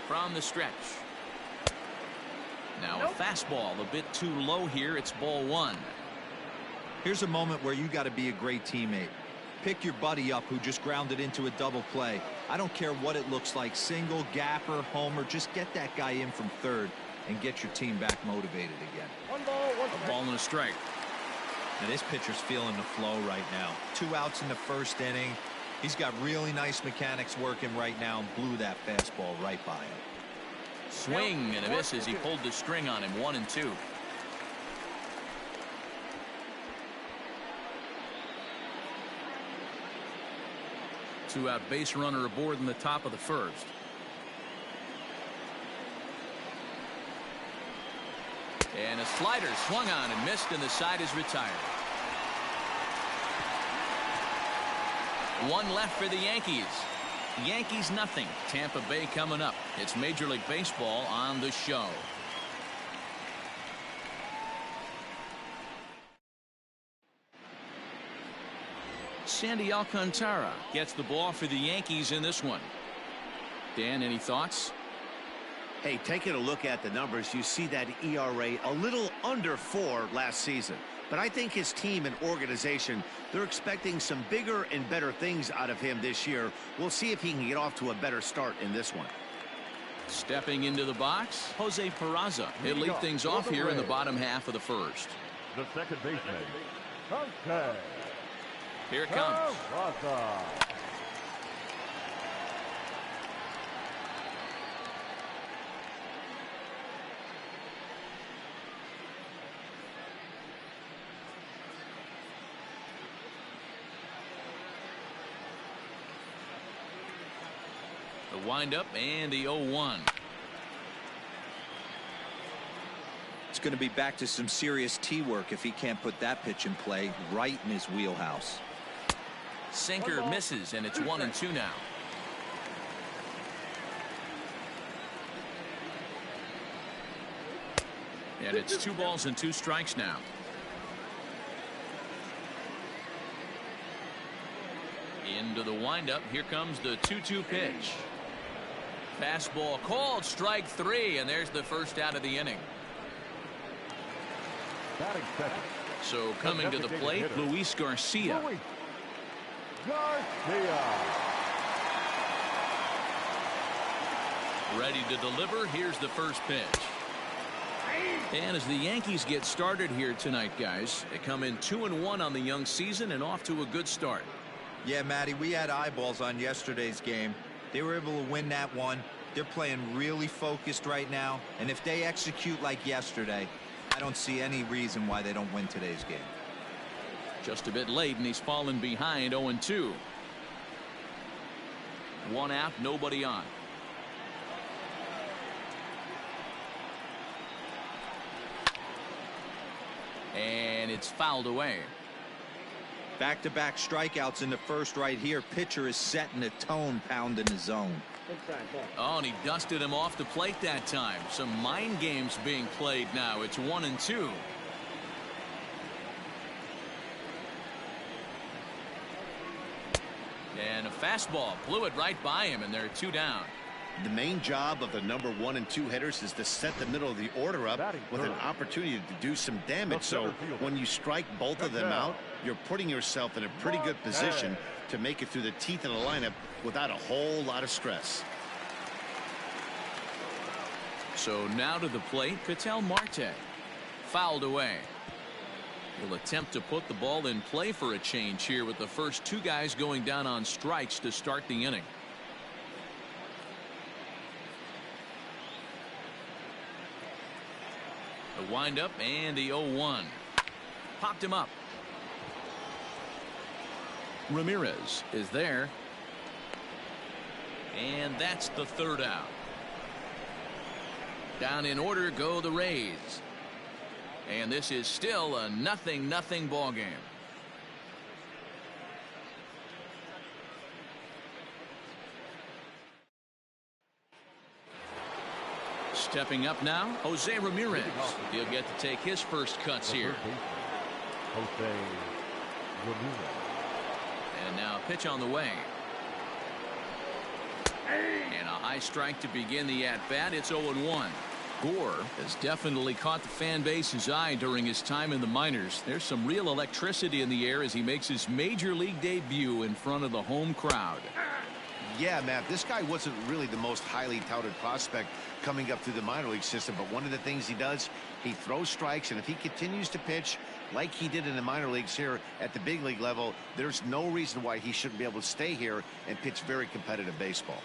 from the stretch. Now a fastball a bit too low here. It's ball one. Here's a moment where you got to be a great teammate. Pick your buddy up who just grounded into a double play. I don't care what it looks like, single, gapper, homer, just get that guy in from third and get your team back motivated again. One ball and a strike. Now this pitcher's feeling the flow right now. 2 outs in the first inning. He's got really nice mechanics working right now and blew that fastball right by him. Swing and a miss as he pulled the string on him. 1-2. Two-out base runner aboard in the top of the first. And a slider swung on and missed, and the side is retired. One left for the Yankees. Yankees nothing. Tampa Bay coming up. It's Major League Baseball on the show. Sandy Alcantara gets the ball for the Yankees in this one. Dan, any thoughts? Hey, taking a look at the numbers, you see that ERA a little under 4 last season. But I think his team and organization, they're expecting some bigger and better things out of him this year. We'll see if he can get off to a better start in this one. Stepping into the box, Jose Peraza. He'll lead things off here in the bottom half of the first. The second baseman, Jose. Here it comes. The windup and the 0-1. It's going to be back to some serious tee work if he can't put that pitch in play right in his wheelhouse. Sinker misses, and it's 1-2 now. And it's 2 balls and 2 strikes now. Into the windup. Here comes the 2-2 pitch. Fastball called, strike 3, and there's the first out of the inning. So coming to the plate, Luis Garcia. Ready to deliver. Here's the first pitch. And as the Yankees get started here tonight, guys, they come in 2-1 on the young season and off to a good start. Yeah, Matty, we had eyeballs on yesterday's game. They were able to win that one. They're playing really focused right now, and if they execute like yesterday, I don't see any reason why they don't win today's game. Just a bit late, and he's fallen behind 0-2. 1 out, nobody on. And it's fouled away. Back-to-back strikeouts in the first right here. Pitcher is setting the tone, pounding the zone. Oh, and he dusted him off the plate that time. Some mind games being played now. It's 1-2. And a fastball blew it right by him, and there are 2 down. The main job of the number 1 and 2 hitters is to set the middle of the order up with an opportunity to do some damage. So when you strike both of them out, you're putting yourself in a pretty good position to make it through the teeth of the lineup without a whole lot of stress. So now to the plate, Ketel Marte. Fouled away. He'll attempt to put the ball in play for a change here with the first 2 guys going down on strikes to start the inning. The windup and the 0-1. Popped him up. Ramirez is there. And that's the 3rd out. Down in order go the Rays. And this is still a 0-0 ball game. Stepping up now, Jose Ramirez. He'll get to take his first cuts here. Jose Ramirez. And now a pitch on the way. And a high strike to begin the at-bat. It's 0-1. Gore has definitely caught the fan base's eye during his time in the minors. There's some real electricity in the air as he makes his major league debut in front of the home crowd. Yeah, Matt, this guy wasn't really the most highly touted prospect coming up through the minor league system, but one of the things he does, he throws strikes, and if he continues to pitch like he did in the minor leagues here at the big league level, there's no reason why he shouldn't be able to stay here and pitch very competitive baseball.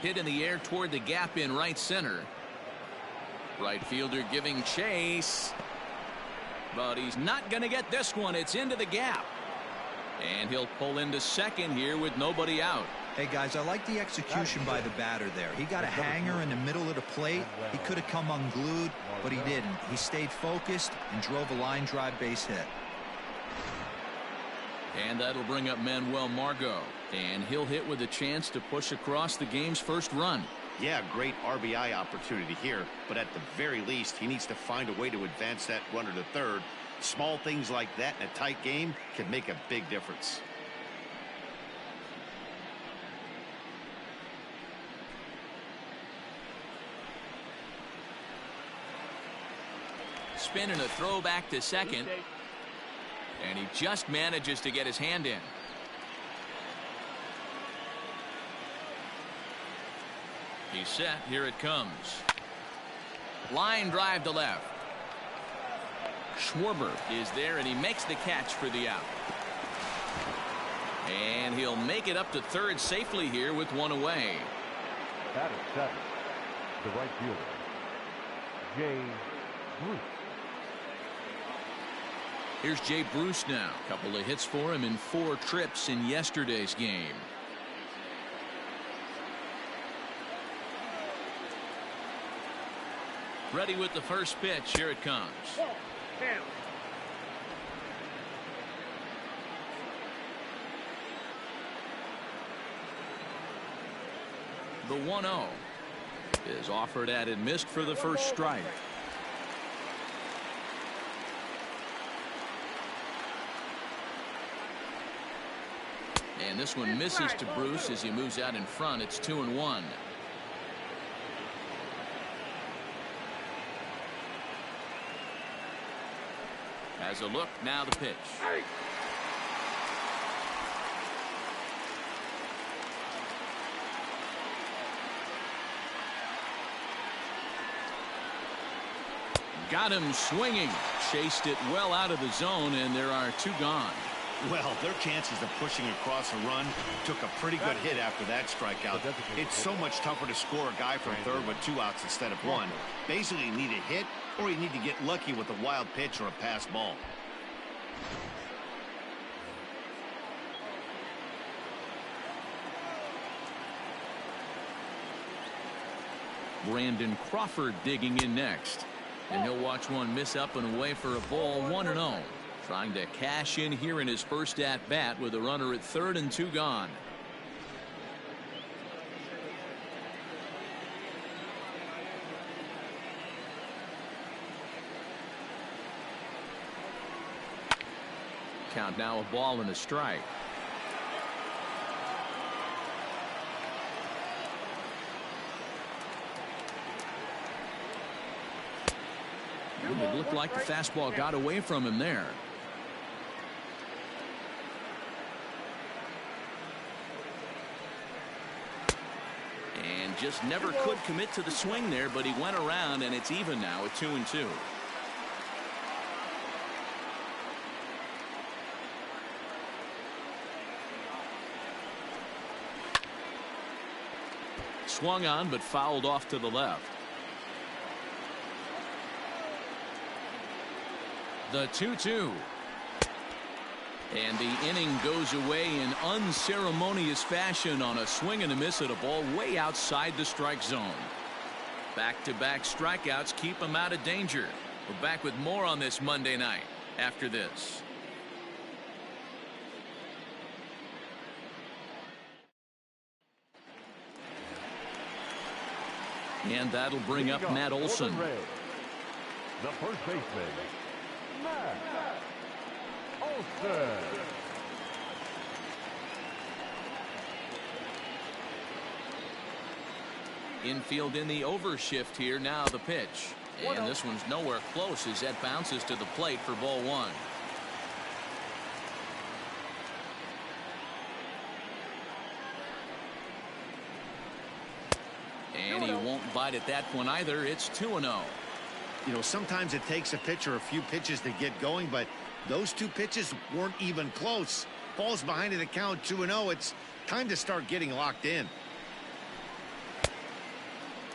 Hit in the air toward the gap in right center. Right fielder giving chase, but he's not going to get this one. It's into the gap, and he'll pull into second here with nobody out. Hey guys, I like the execution by the batter there. He got a hanger in the middle of the plate. He could have come unglued, but he didn't. He stayed focused and drove a line drive base hit. And that'll bring up Manuel Margot, and he'll hit with a chance to push across the game's first run. Yeah, great RBI opportunity here, but at the very least, he needs to find a way to advance that runner to third. Small things like that in a tight game can make a big difference. Spin and a throw back to second. And he just manages to get his hand in. He's set. Here it comes. Line drive to left. Schwarber is there, and he makes the catch for the out. And he'll make it up to third safely here with one away. That is seven. The right fielder, Jay Bruce. Here's Jay Bruce now. Couple of hits for him in 4 trips in yesterday's game. Ready with the first pitch. Here it comes. The 1-0 is offered at and missed for the first strike. And this one misses to Bruce as he moves out in front. It's 2-1. Has a look. Now the pitch. Got him swinging. Chased it well out of the zone, and there are 2 gone. Well, their chances of pushing across a run took a pretty good hit after that strikeout. It's so much tougher to score a guy from third with 2 outs instead of 1. Basically, you need a hit, or you need to get lucky with a wild pitch or a pass ball. Brandon Crawford digging in next. And he'll watch one miss up and away for a ball. 1-0. Trying to cash in here in his first at bat with a runner at third and 2 gone. Count now, a ball and a strike. It looked like the fastball got away from him there. And just never could commit to the swing there, but he went around, and it's even now at 2-2. Swung on, but fouled off to the left. The 2-2. And the inning goes away in unceremonious fashion on a swing and a miss at a ball way outside the strike zone. Back-to-back strikeouts keep him out of danger. We're back with more on this Monday night after this. And that'll bring up Matt Olson. The first baseman, Matt Olson. Infield in the overshift here. Now the pitch. And this one's nowhere close as that bounces to the plate for ball one. And he won't bite at that one either. It's 2-0. You know, sometimes it takes a pitcher a few pitches to get going, but those two pitches weren't even close. Falls behind at the count 2-0. It's time to start getting locked in.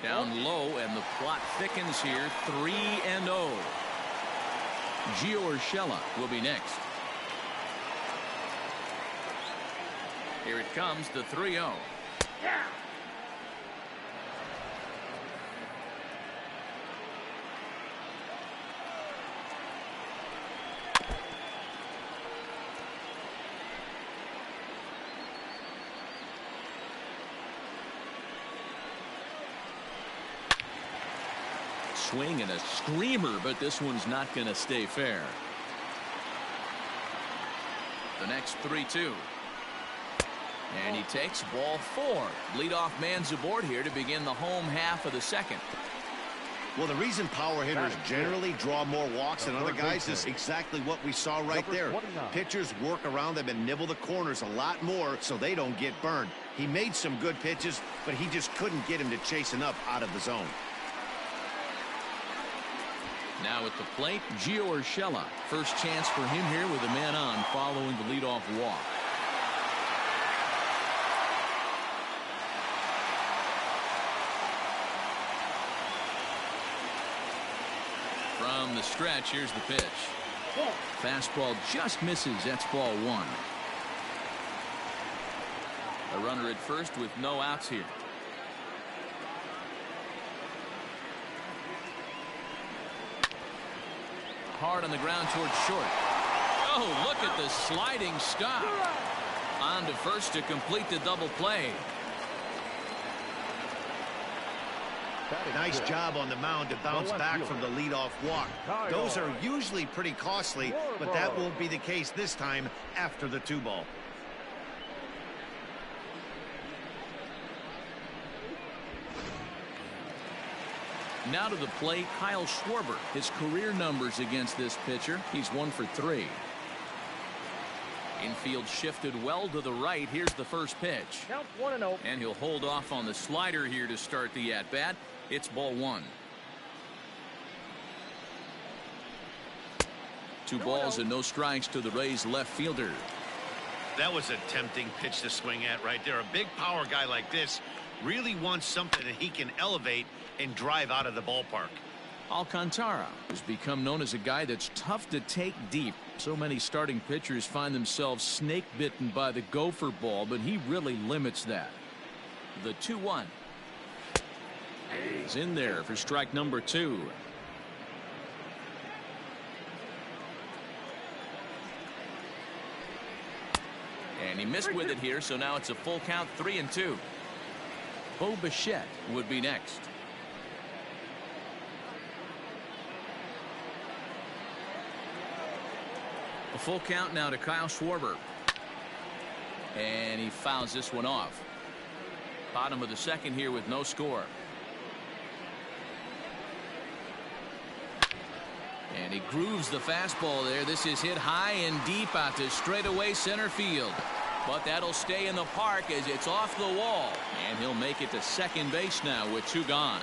Down low, and the plot thickens here. 3-0. Gio Urshela will be next. Here it comes, the 3-0. Swing and a screamer, but this one's not going to stay fair. The next 3-2. And he takes ball 4. Leadoff man's aboard here to begin the home half of the second. Well, the reason power hitters generally draw more walks than other guys is exactly what we saw right there. Pitchers work around them and nibble the corners a lot more so they don't get burned. He made some good pitches, but he just couldn't get him to chase enough out of the zone. Now at the plate, Gio Urshela. First chance for him here with a man on following the leadoff walk. From the stretch, here's the pitch. Fastball just misses. That's ball one. A runner at first with no outs here. Hard on the ground towards short. Oh, look at the sliding stop. On to first to complete the double play. Nice job on the mound to bounce back from the leadoff walk. Those are usually pretty costly, but that won't be the case this time after the 2-ball. Now to the plate, Kyle Schwarber. His career numbers against this pitcher, he's 1 for 3. Infield shifted well to the right. Here's the first pitch. Count 1-0. And he'll hold off on the slider here to start the at-bat. It's ball one. 2 balls and no strikes to the Rays left fielder. That was a tempting pitch to swing at right there. A big power guy like this really wants something that he can elevate and drive out of the ballpark. Alcantara has become known as a guy that's tough to take deep. So many starting pitchers find themselves snake bitten by the gopher ball, but he really limits that. The 2-1 is in there for strike number 2. And he missed with it here, so now it's a full count, 3-2. Bo Bichette would be next. A full count now to Kyle Schwarber. And he fouls this one off. Bottom of the second here with no score. And he grooves the fastball there. This is hit high and deep out to straightaway center field. But that'll stay in the park as it's off the wall. And he'll make it to second base now with 2 gone.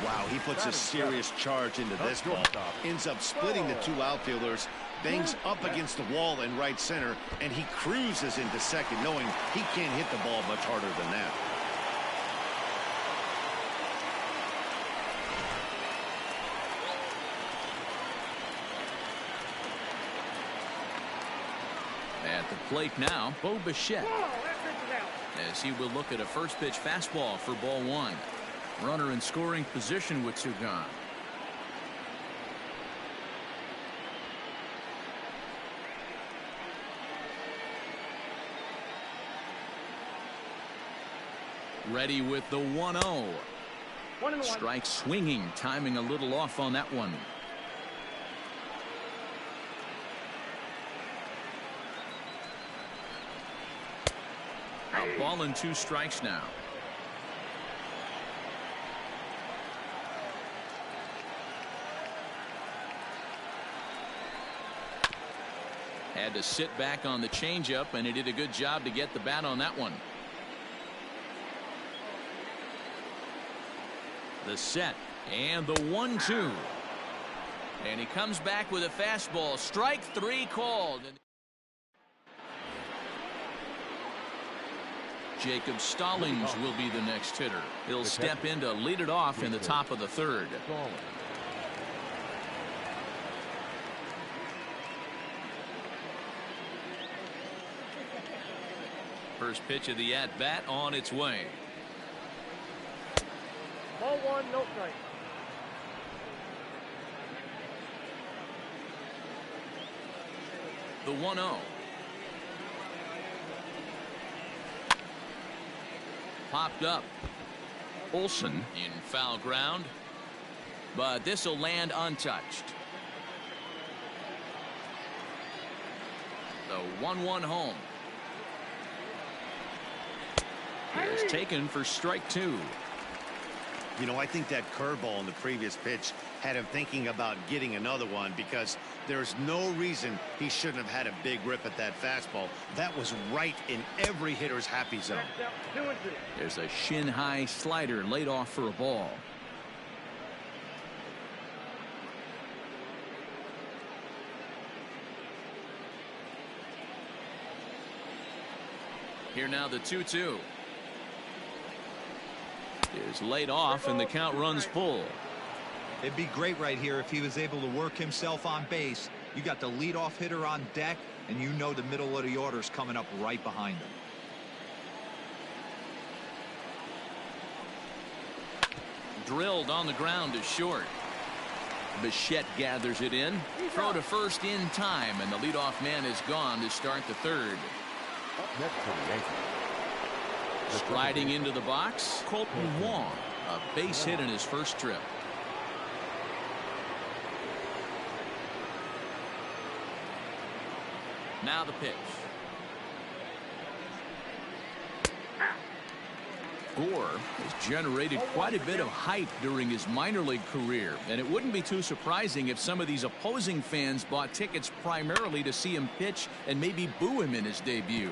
Wow, he puts a serious charge into this ball. Ends up splitting the 2 outfielders, bangs up against the wall in right center, and he cruises into second, knowing he can't hit the ball much harder than that. At the plate now, Bo Bichette, as he will look at a first pitch fastball for ball 1. Runner in scoring position with 2 gone. Ready with the 1-0. Strike swinging, timing a little off on that one. Ball and 2 strikes now. Had to sit back on the changeup, and he did a good job to get the bat on that one. The set and the 1-2. And he comes back with a fastball. Strike 3 called. Jacob Stallings will be the next hitter. He'll step in to lead it off in the top of the 3rd. First pitch of the at-bat on its way. Ball 1, no strike. The 1-0. Popped up. Olsen in foul ground, but this will land untouched. The 1-1 home. Is taken for strike 2. You know, I think that curveball in the previous pitch had him thinking about getting another one, because there's no reason he shouldn't have had a big rip at that fastball. That was right in every hitter's happy zone. There's a shin-high slider laid off for a ball. Here now the 2-2. Is laid off, and the count runs full. It'd be great right here if he was able to work himself on base. You got the leadoff hitter on deck, and you know the middle of the order's coming up right behind him. Drilled on the ground to short. Bichette gathers it in. Throw to first in time, and the leadoff man is gone to start the 3rd. Next to the Yankees. Striding into the box, Colton Wong, a base hit in his first trip. Now the pitch. Gore has generated quite a bit of hype during his minor league career, and it wouldn't be too surprising if some of these opposing fans bought tickets primarily to see him pitch and maybe boo him in his debut.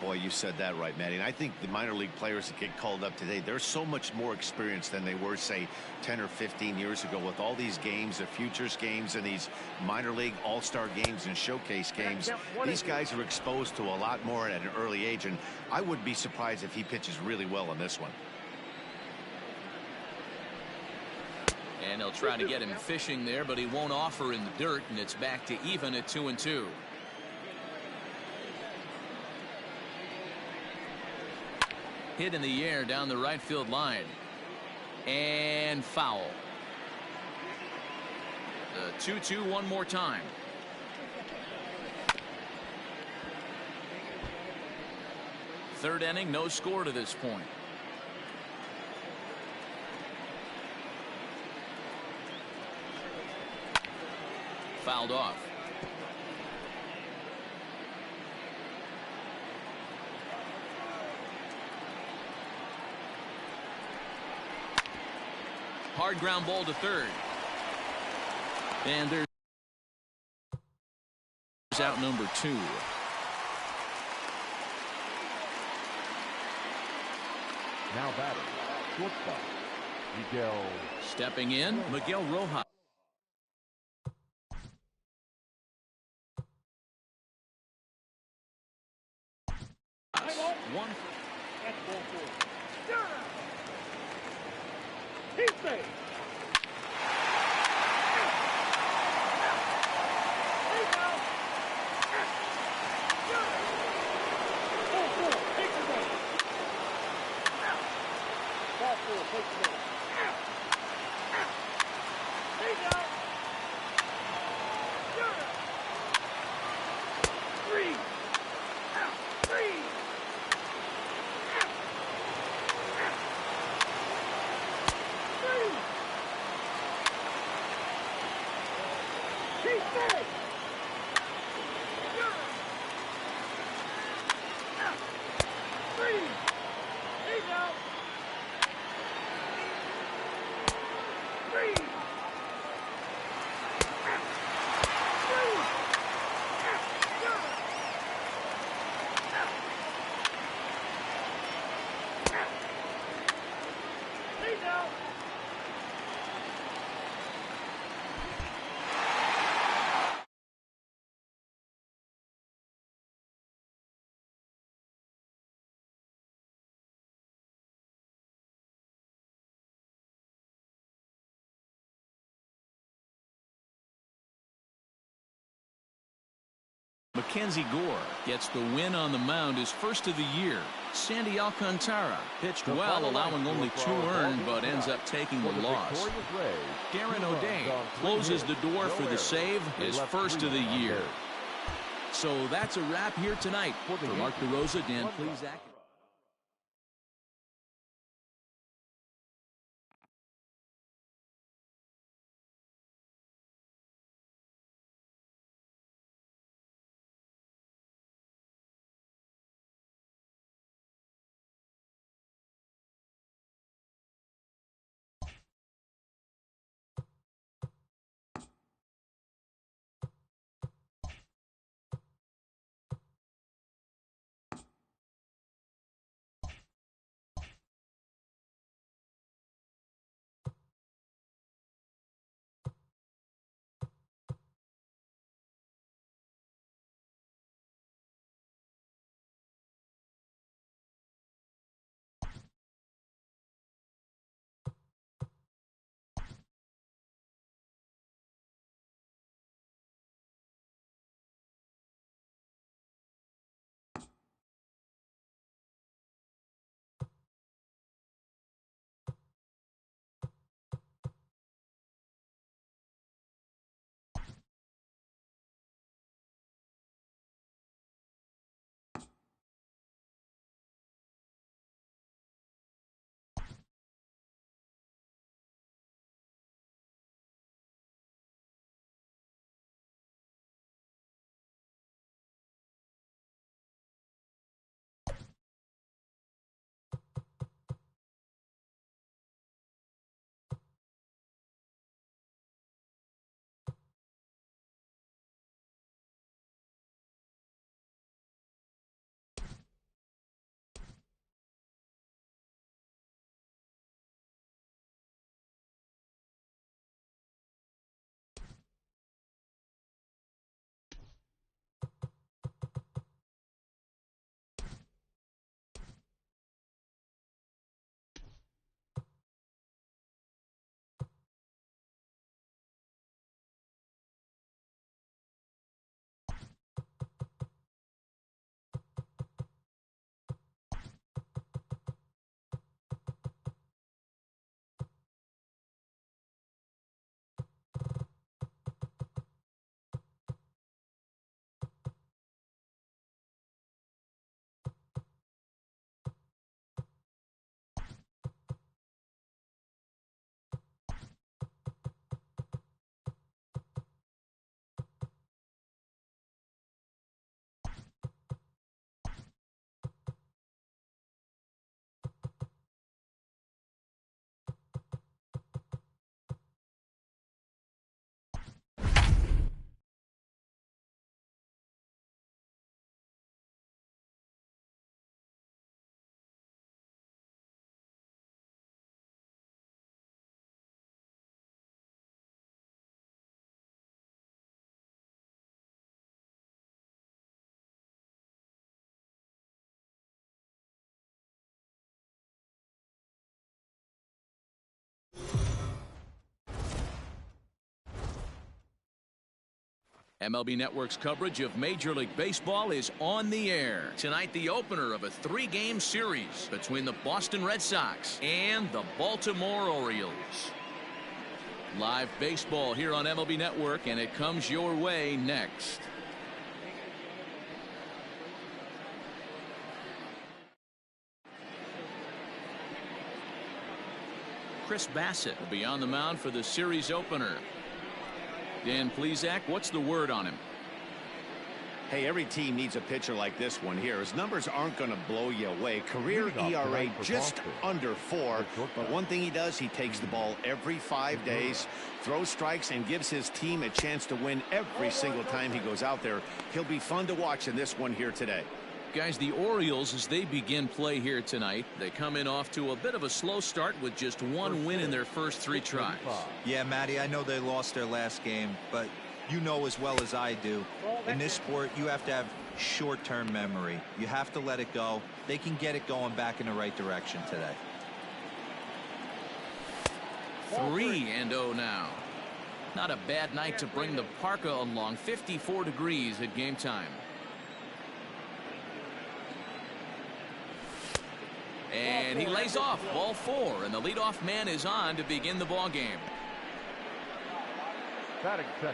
Boy, you said that right, Matty. And I think the minor league players that get called up today, they're so much more experienced than they were, say, 10 or 15 years ago, with all these games, the futures games, and these minor league all-star games and showcase games. These guys are exposed to a lot more at an early age, and I wouldn't be surprised if he pitches really well in this one. And they'll try to get him fishing there, but he won't offer in the dirt, and it's back to even at 2-2. Hit in the air down the right field line. And foul. The 2-2 one more time. Third inning, no score to this point. Fouled off. Hard ground ball to third. And there's out number 2. Now batting, shortstop, Miguel. Stepping in, Miguel Rojas. One. That's ball 4. He's safe. Mackenzie Gore gets the win on the mound, his first of the year. Sandy Alcantara pitched well, allowing only 2 earned, but ends up taking the loss. Darren O'Day closes the door for the save, his first of the year. So that's a wrap here tonight. For Mark DeRosa, Dan Plesac. MLB Network's coverage of Major League Baseball is on the air. Tonight, the opener of a 3-game series between the Boston Red Sox and the Baltimore Orioles. Live baseball here on MLB Network, and it comes your way next. Chris Bassett will be on the mound for the series opener. Dan Plesac, what's the word on him? Hey, every team needs a pitcher like this one here. His numbers aren't going to blow you away. Career ERA just under 4. But one thing he does, he takes the ball every 5 days, throws strikes, and gives his team a chance to win every single time he goes out there. He'll be fun to watch in this one here today. Guys, the Orioles, as they begin play here tonight, they come in off to a bit of a slow start with just 1 win in their first 3 tries. Yeah, Matty, I know they lost their last game, but you know as well as I do, in this sport, you have to have short-term memory. You have to let it go. They can get it going back in the right direction today. 3-0 now. Not a bad night to bring the parka along. 54 degrees at game time. And he lays off ball 4, and the leadoff man is on to begin the ball game.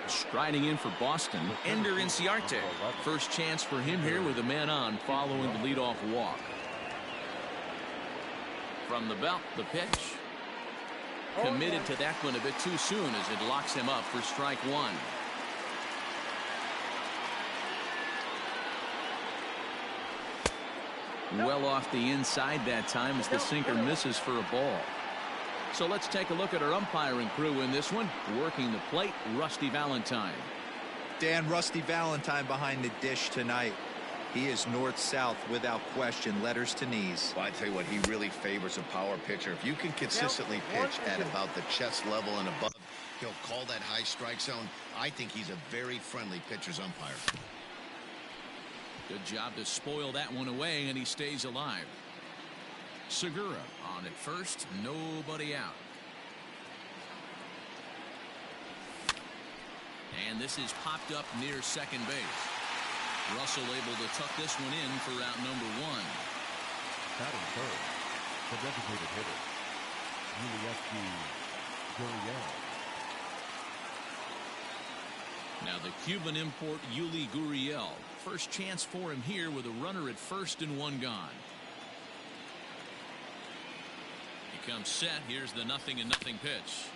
Striding in for Boston, Ender Inciarte. First chance for him here with a man on following the leadoff walk. From the belt, the pitch. Committed to that one a bit too soon as it locks him up for strike 1. Well off the inside that time as the sinker misses for a ball. So let's take a look at our umpiring crew in this one. Working the plate, Rusty Valentine. Dan, Rusty Valentine behind the dish tonight. He is north-south without question, letters to knees. Well, I tell you what, he really favors a power pitcher. If you can consistently pitch at about the chest level and above, he'll call that high strike zone. I think he's a very friendly pitcher's umpire. Good job to spoil that one away, and he stays alive. Segura on at first, nobody out. And this is popped up near second base. Russell able to tuck this one in for out number 1. Batting third, the designated hitter, Gurriel. Now the Cuban import Yuli Gurriel. First chance for him here with a runner at first and 1 gone. He comes set. Here's the 0-0 pitch.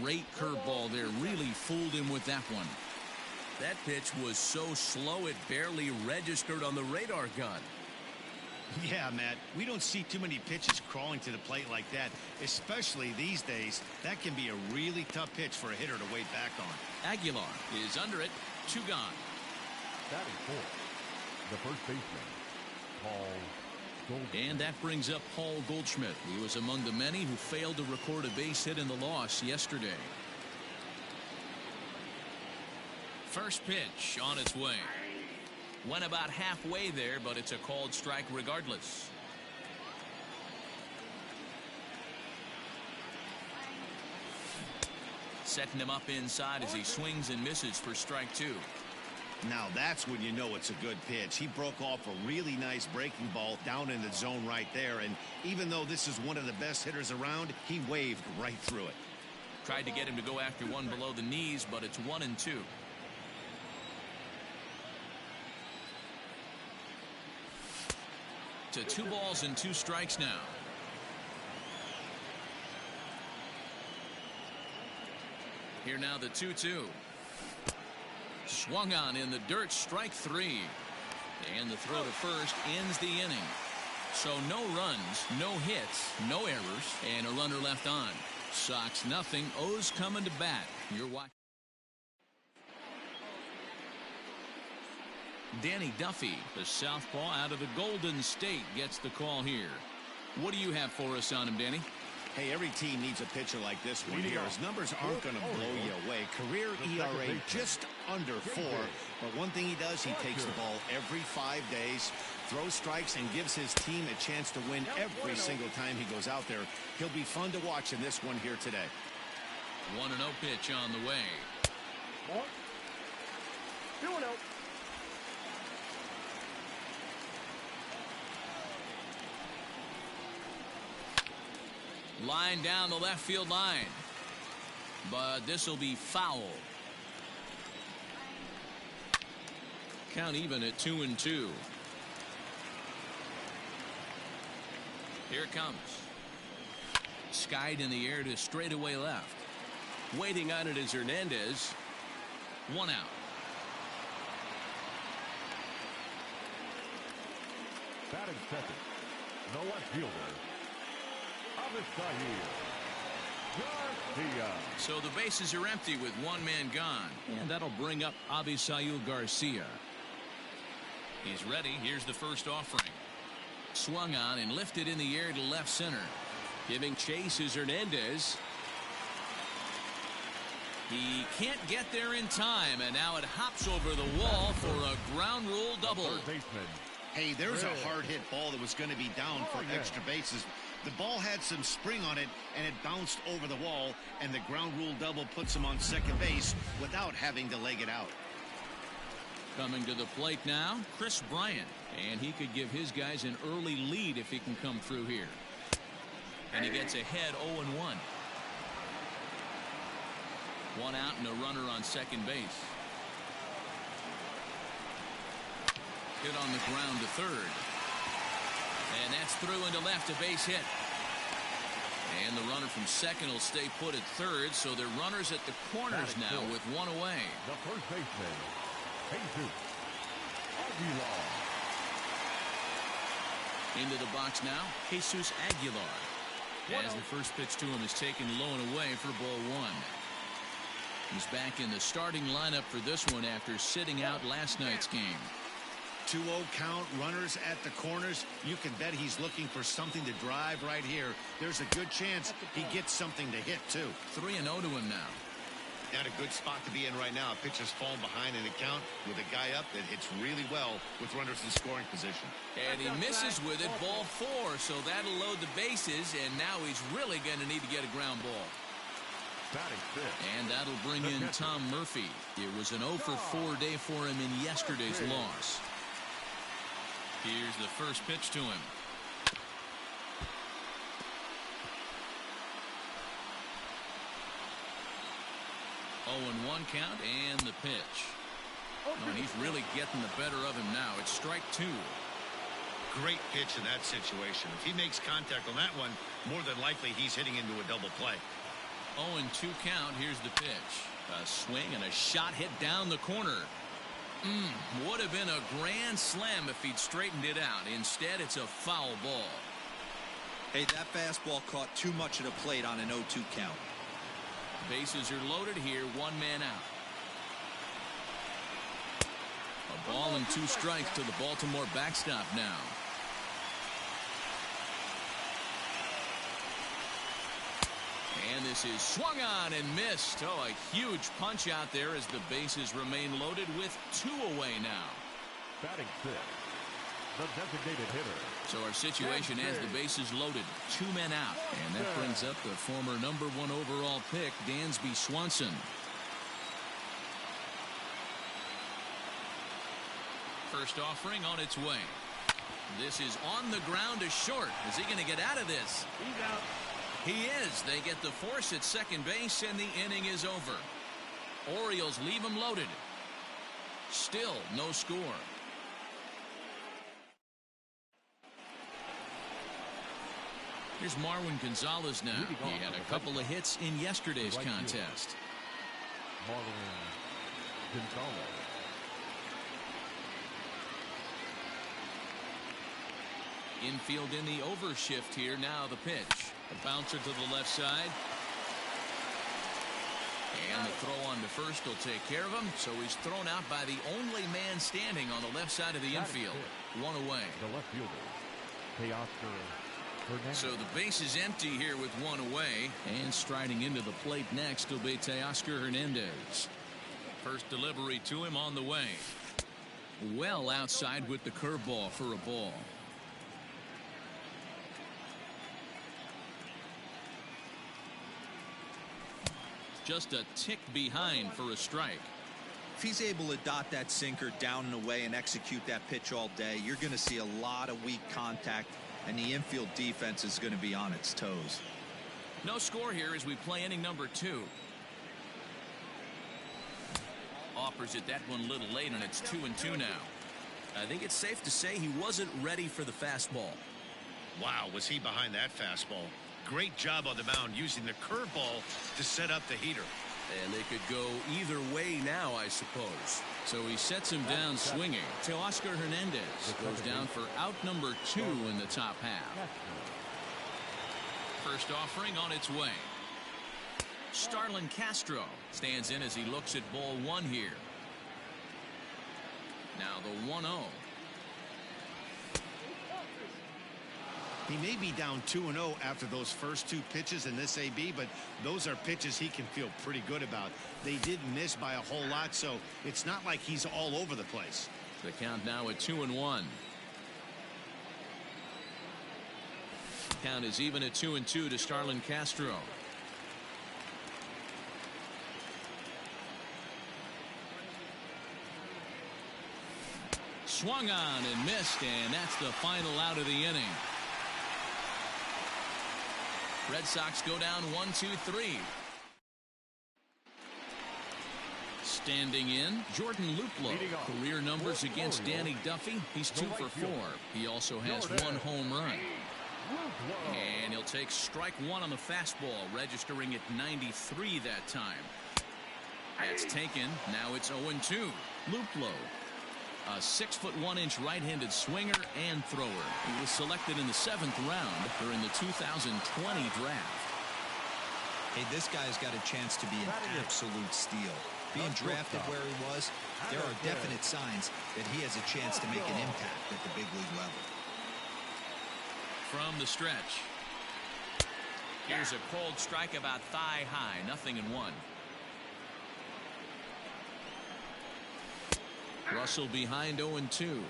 Great curveball there. Really fooled him with that one. That pitch was so slow it barely registered on the radar gun. Yeah, Matt, we don't see too many pitches crawling to the plate like that, especially these days. That can be a really tough pitch for a hitter to wait back on. Aguilar is under it. 2 gone. Batting fourth, the first baseman, Paul Goldschmidt. And that brings up Paul Goldschmidt, who was among the many who failed to record a base hit in the loss yesterday. First pitch on its way. Went about halfway there, but it's a called strike regardless. Setting him up inside as he swings and misses for strike 2. Now that's when you know it's a good pitch. He broke off a really nice breaking ball down in the zone right there, and even though this is one of the best hitters around, he waved right through it. Tried to get him to go after one below the knees, but it's 1-2. To 2 balls and 2 strikes now. Here now the 2-2. Swung on in the dirt, strike 3. And the throw to first ends the inning. So no runs, no hits, no errors, and a runner left on. Sox nothing. O's coming to bat. You're watching. Danny Duffy, the southpaw out of the Golden State, gets the call here. What do you have for us on him, Danny? Hey, every team needs a pitcher like this one here. His numbers aren't going to blow you away. Career ERA just under 4. But one thing he does, he takes the ball every 5 days, throws strikes, and gives his team a chance to win every single time he goes out there. He'll be fun to watch in this one here today. 1-0 pitch on the way. 2-0. Line down the left field line. But this will be foul. Count even at 2-2. Here it comes. Skied in the air to straightaway left. Waiting on it is Hernandez. 1 out. Batting second, the left fielder, Garcia. So the bases are empty with 1 man gone. And that'll bring up Avisail Garcia. He's ready. Here's the first offering. Swung on and lifted in the air to left center. Giving chase is Hernandez. He can't get there in time, and now it hops over the wall for a ground rule double. Third baseman, Hey, there's a hard hit ball that was going to be down for extra bases. The ball had some spring on it, and it bounced over the wall, and the ground rule double puts him on second base without having to leg it out. Coming to the plate now, Chris Bryant, and he could give his guys an early lead if he can come through here. And he gets ahead 0-1. One out and a runner on second base. Hit on the ground to third. And that's through into left, a base hit. And the runner from second will stay put at third, so they're runners at the corners now with one away. The first baseman, Jesus Aguilar. Into the box now, Jesus Aguilar. As the first pitch to him is taken low and away for ball one. He's back in the starting lineup for this one after sitting out last night's game. 2-0 count, runners at the corners. You can bet he's looking for something to drive right here. There's a good chance he gets something to hit, too. 3-0 to him now. Not a good spot to be in right now. Pitcher's falling behind in the count with a guy up that hits really well with runners in scoring position. And he misses with it, ball 4, so that'll load the bases, and now he's really going to need to get a ground ball. And that'll bring in Tom Murphy. It was an 0 for 4 day for him in yesterday's loss. Here's the first pitch to him. 0-1 count and the pitch. Oh, he's really getting the better of him now. It's strike 2. Great pitch in that situation. If he makes contact on that one, more than likely he's hitting into a double play. 0-2 count. Here's the pitch. A swing and a shot hit down the corner. Would have been a grand slam if he'd straightened it out. Instead, it's a foul ball. Hey, that fastball caught too much of the plate on an 0-2 count. Bases are loaded here, 1 man out. A ball and 2 strikes to the Baltimore backstop now. And this is swung on and missed. Oh, a huge punch out there as the bases remain loaded with 2 away now. Batting 6, the designated hitter. So our situation as the bases loaded, 2 men out. And that brings up the former #1 overall pick, Dansby Swanson. First offering on its way. This is on the ground to short. Is he going to get out of this? He's out. He is. They get the force at second base, and the inning is over. Orioles leave him loaded. Still no score. Here's Marwin Gonzalez now. He had a couple of hits in yesterday's contest. Marwin Gonzalez. Infield in the overshift here. Now the pitch. A bouncer to the left side. And the throw on to first will take care of him. So he's thrown out by the only man standing on the left side of the infield. 1 away. The left fielder, Teoscar Hernandez. So the base is empty here with 1 away. And striding into the plate next will be Teoscar Hernandez. First delivery to him on the way. Well outside with the curveball for a ball. Just a tick behind for a strike. If he's able to dot that sinker down and away and execute that pitch all day, you're going to see a lot of weak contact, and the infield defense is going to be on its toes. No score here as we play inning number 2. Offers it that one a little late, and it's 2-2 now. I think it's safe to say he wasn't ready for the fastball. Wow, was he behind that fastball. Great job on the mound using the curveball to set up the heater. And they could go either way now, I suppose. So he sets him down swinging. Teoscar Hernandez goes down for out number 2 in the top half. First offering on its way. Starlin Castro stands in as he looks at ball 1 here. Now the 1-0. He may be down 2-0 after those first 2 pitches in this AB, but those are pitches he can feel pretty good about. They didn't miss by a whole lot, so it's not like he's all over the place. The count now at 2-1. Count is even at 2-2 to Starlin Castro. Swung on and missed, and that's the final out of the inning. Red Sox go down 1-2-3. Standing in, Jordan Luplow. Career numbers against Danny Duffy. He's 2 for 4. He also has 1 home run. And he'll take strike 1 on the fastball, registering at 93 that time. That's taken. Now it's 0-2. Luplow, a 6'1" right-handed swinger and thrower. He was selected in the 7th round during the 2020 draft. Hey, this guy's got a chance to be an absolute steal. Being drafted where he was, there are definite signs that he has a chance to make an impact at the big league level. From the stretch, here's a cold strike about thigh high, 0-1. Russell behind 0-2.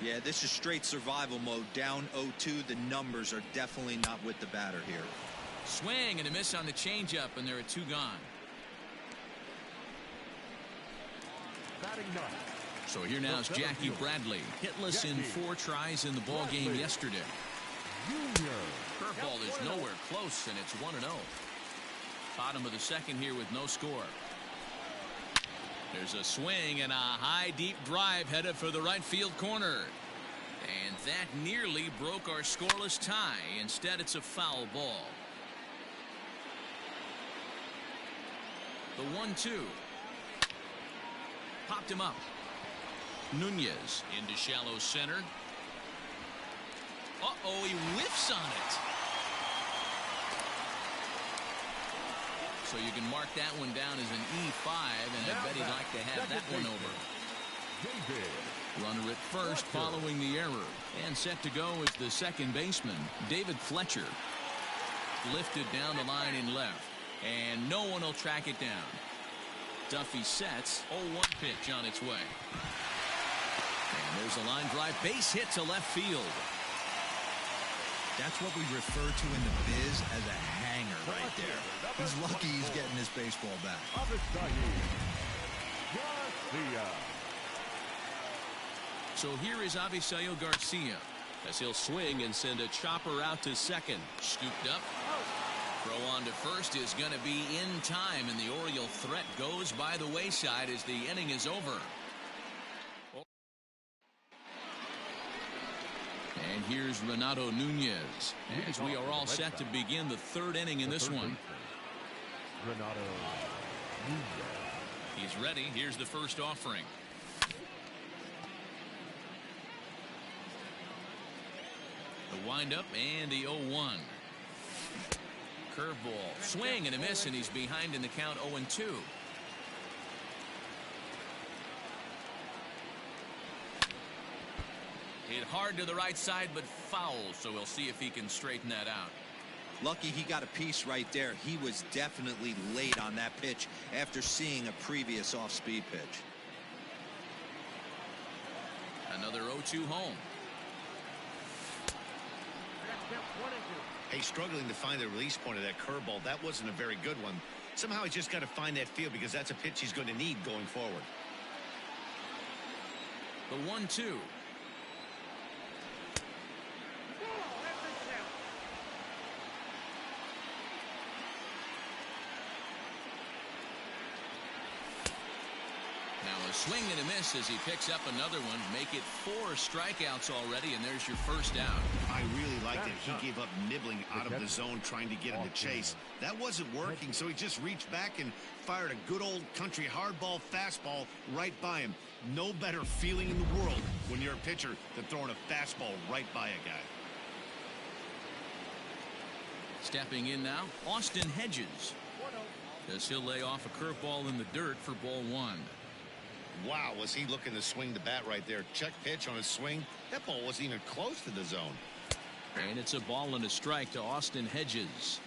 Yeah, this is straight survival mode. Down 0-2. The numbers are definitely not with the batter here. Swing and a miss on the changeup, and there are 2 gone. So here now is Jackie Bradley, hitless in 4 tries in the ball game yesterday. Curveball is nowhere close, and it's 1-0. Bottom of the 2nd here with no score. There's a swing and a high deep drive headed for the right field corner. And that nearly broke our scoreless tie. Instead, it's a foul ball. The 1-2. Popped him up. Nunez into shallow center. Uh-oh, he whiffs on it. So you can mark that one down as an E5, and I bet he'd like to have that one over. Runner at first following the error. And set to go is the second baseman, David Fletcher. Lifted down the line in left. And no one will track it down. Duffy sets. 0-1 pitch on its way. And there's a line drive base hit to left field. That's what we refer to in the biz as a hanger right there. He's lucky he's getting his baseball back. So here is Avisail Garcia as he'll swing and send a chopper out to second. Scooped up. Throw on to first is going to be in time, and the Oriole threat goes by the wayside as the inning is over. And here's Renato Nunez as we are all set to begin the 3rd inning in this one. Renato Nunez. He's ready. Here's the first offering. The windup and the 0-1. Curveball. Swing and a miss, and he's behind in the count 0-2. Hit hard to the right side, but foul, so we'll see if he can straighten that out. Lucky he got a piece right there. He was definitely late on that pitch after seeing a previous off-speed pitch. Another 0-2 home. Hey, struggling to find the release point of that curveball. That wasn't a very good one. Somehow he's just got to find that feel, because that's a pitch he's going to need going forward. The 1-2. A swing and a miss as he picks up another one. Make it 4 strikeouts already, and there's your first out. I really liked it. He gave up nibbling out of the zone trying to get him to chase. That wasn't working, so he just reached back and fired a good old country hardball fastball right by him. No better feeling in the world when you're a pitcher than throwing a fastball right by a guy. Stepping in now, Austin Hedges, as he'll lay off a curveball in the dirt for ball 1. Wow, was he looking to swing the bat right there. Check pitch on his swing. That ball wasn't even close to the zone. And it's a ball and a strike to Austin Hedges.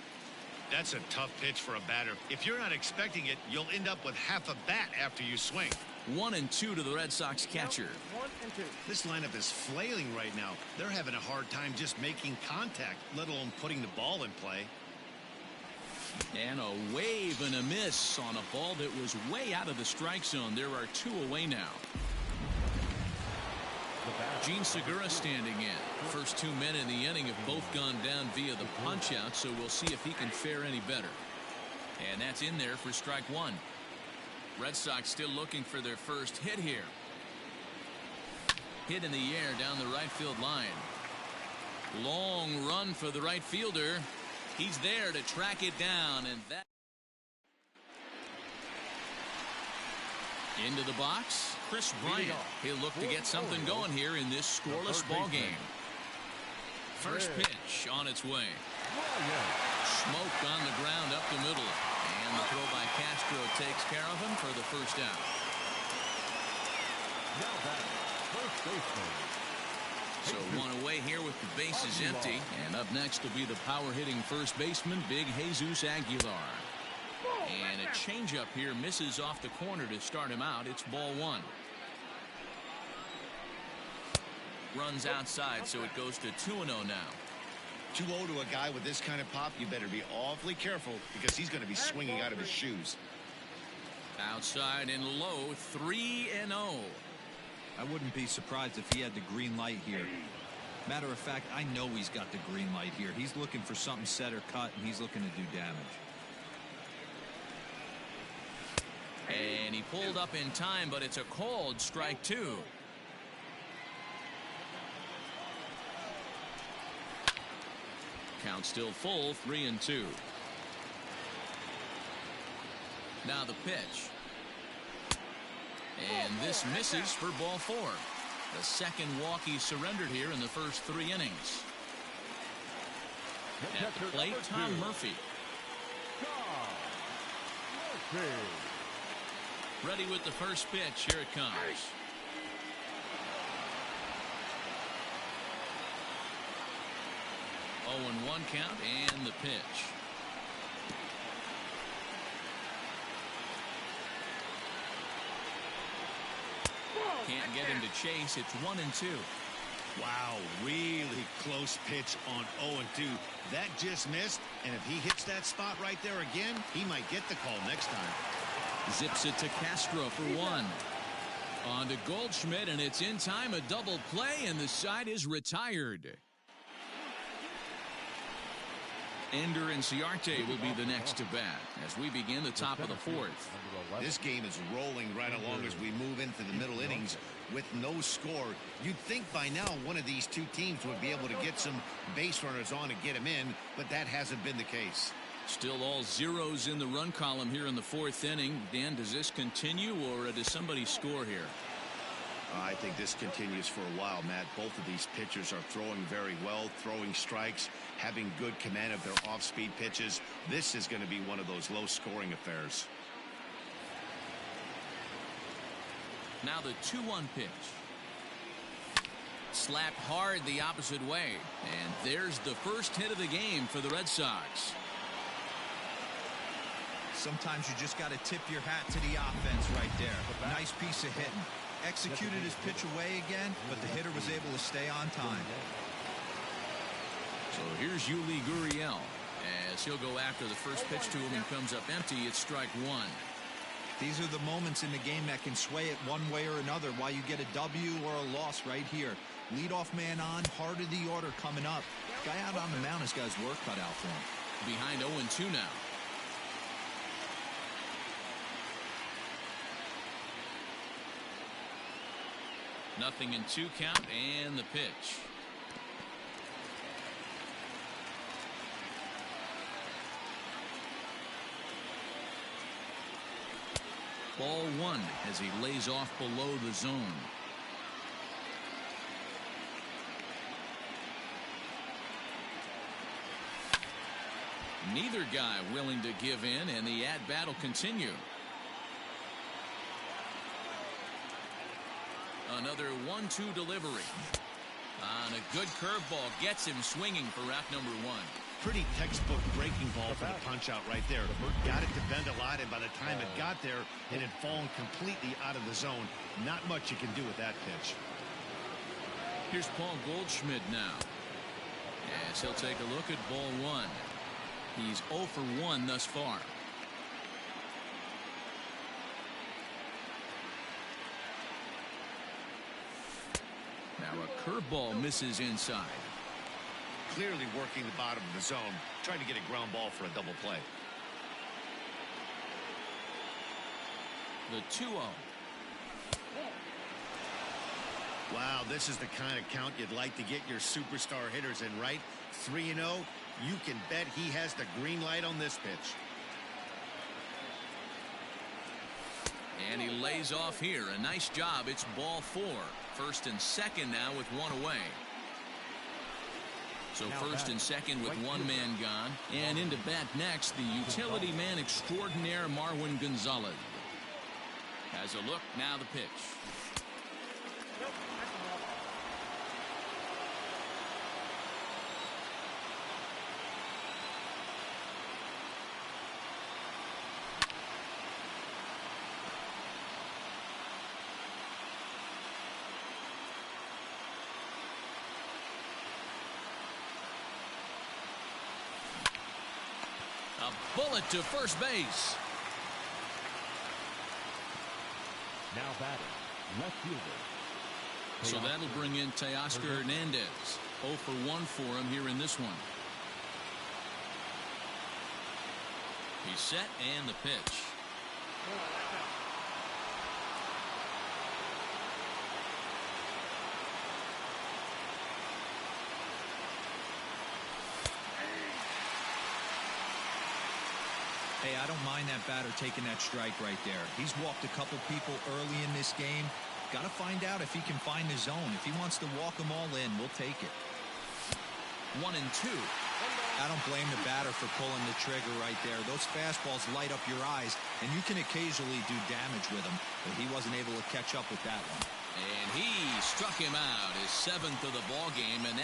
That's a tough pitch for a batter. If you're not expecting it, you'll end up with half a bat after you swing. 1-2 to the Red Sox catcher. 1-2. This lineup is flailing right now. They're having a hard time just making contact, let alone putting the ball in play. And a wave and a miss on a ball that was way out of the strike zone. There are 2 away now. Gene Segura standing in. First 2 men in the inning have both gone down via the punch out, so we'll see if he can fare any better. And that's in there for strike 1. Red Sox still looking for their first hit here. Hit in the air down the right field line. Long run for the right fielder. He's there to track it down, and that into the box. Chris Bryant. He'll look to get something going here in this scoreless ball game. First pitch on its way. Smoke on the ground up the middle, and the throw by Castro takes care of him for the first out. Now back, first baseman. So 1 away here with the bases empty, and up next will be the power-hitting first baseman, Big Jesus Aguilar. And a changeup here misses off the corner to start him out. It's ball 1. Runs outside, so it goes to 2-0 now. 2-0 to a guy with this kind of pop, you better be awfully careful because he's going to be swinging out of his shoes. Outside and low, 3-0. I wouldn't be surprised if he had the green light here. Matter of fact, I know he's got the green light here. He's looking for something set or cut, and he's looking to do damage. And he pulled up in time, but it's a called strike 2. Count still full, 3-2. Now the pitch. And this misses for ball 4. The second walk he surrendered here in the first 3 innings. At the plate, Tom Murphy. Ready with the first pitch. Here it comes. 0-1 count and the pitch. Can't get him to chase. It's 1-2. Wow, really close pitch on 0-2. That just missed, and if he hits that spot right there again, he might get the call next time. Zips it to Castro for 1. On to Goldschmidt, and it's in time. A double play, and the side is retired. Ender and Ciarte will be the next to bat as we begin the top of the 4th. This game is rolling right along as we move into the middle innings with no score. You'd think by now one of these 2 teams would be able to get some base runners on and get them in, but that hasn't been the case. Still all zeros in the run column here in the 4th inning. Dan, does this continue, or does somebody score here? I think this continues for a while, Matt. Both of these pitchers are throwing very well, throwing strikes, having good command of their off-speed pitches. This is going to be one of those low-scoring affairs. Now the 2-1 pitch. Slapped hard the opposite way, and there's the first hit of the game for the Red Sox. Sometimes you just got to tip your hat to the offense right there. Nice piece of hitting. Executed his pitch away again, but the hitter was able to stay on time. So here's Yuli Gurriel as he'll go after the first pitch to him and comes up empty. It's strike 1. These are the moments in the game that can sway it one way or another, why you get a W or a loss right here. Leadoff man on, heart of the order coming up. Guy out on the mound has got his work cut out for him. Behind 0-2 now. Nothing in 2 count and the pitch. Ball 1 as he lays off below the zone. Neither guy willing to give in, and the at-bat will continue. Another 1-2 delivery. On a good curveball, gets him swinging for route number 1. Pretty textbook breaking ball for the punch out right there. Got it to bend a lot, and by the time it got there, it had fallen completely out of the zone. Not much you can do with that pitch. Here's Paul Goldschmidt now. As he'll take a look at ball one. He's 0 for 1 thus far. Now a curveball misses inside. Clearly working the bottom of the zone, trying to get a ground ball for a double play. The 2-0. Wow, this is the kind of count you'd like to get your superstar hitters in, right? 3-0. You can bet he has the green light on this pitch. And he lays off here. A nice job. It's ball 4. First and second now with one away. So first and second with one man gone. And into bat next, the utility man extraordinaire Marwin Gonzalez. Has a look, now the pitch. A bullet to first base. Now batting, left fielder. So that'll bring in Teoscar Hernandez. 0 for 1 for him here in this one. He's set and the pitch. Hey, I don't mind that batter taking that strike right there. He's walked a couple people early in this game. Got to find out if he can find the zone. If he wants to walk them all in, we'll take it. 1 and 2. I don't blame the batter for pulling the trigger right there. Those fastballs light up your eyes, and you can occasionally do damage with them, but he wasn't able to catch up with that one. And he struck him out, his 7th of the ball game, and